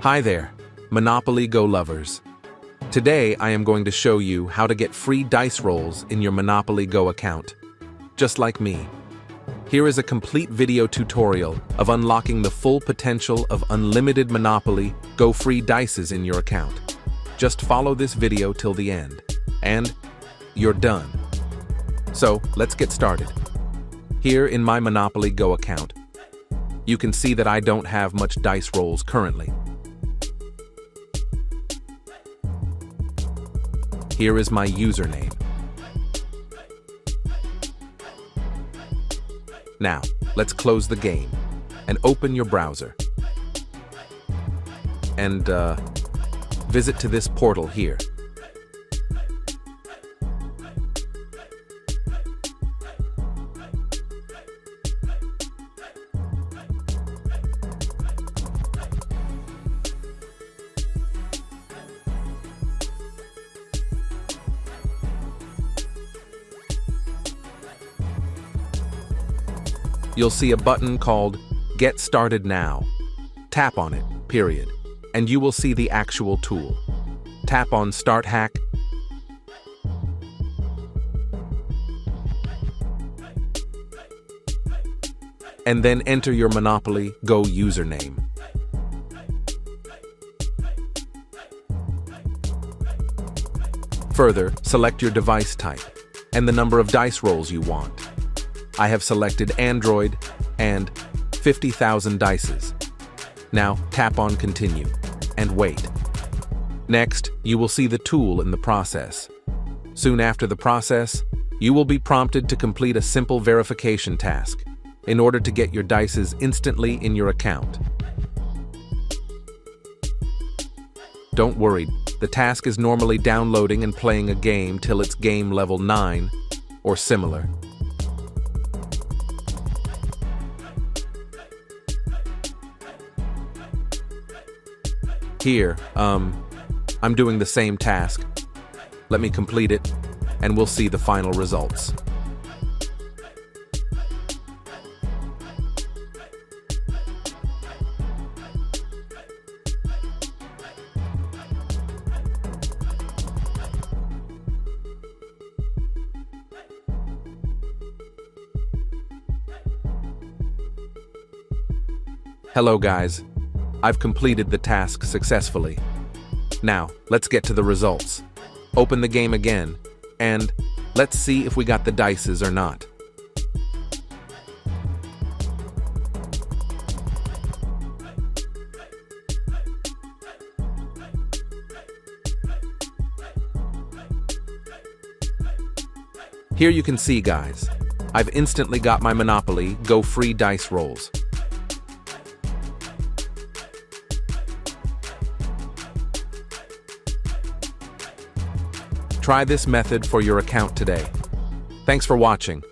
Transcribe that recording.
Hi there, Monopoly Go lovers. Today I am going to show you how to get free dice rolls in your Monopoly Go account, just like me. Here is a complete video tutorial of unlocking the full potential of unlimited Monopoly Go free dices in your account. Just follow this video till the end, and you're done. So let's get started. Here in my Monopoly Go account, you can see that I don't have much dice rolls currently. Here is my username. Now, let's close the game and open your browser. And visit to this portal here. You'll see a button called Get Started Now. Tap on it, period, and you will see the actual tool. Tap on Start Hack. And then enter your Monopoly Go username. Further, select your device type and the number of dice rolls you want. I have selected Android and 50,000 dices. Now tap on Continue and wait. Next, you will see the tool in the process. Soon after the process, you will be prompted to complete a simple verification task in order to get your dices instantly in your account. Don't worry, the task is normally downloading and playing a game till it's game level 9 or similar. Here, I'm doing the same task. Let me complete it, and we'll see the final results. Hello guys. I've completed the task successfully. Now, let's get to the results. Open the game again, and let's see if we got the dices or not. Here you can see, guys, I've instantly got my Monopoly Go free dice rolls. Try this method for your account today. Thanks for watching.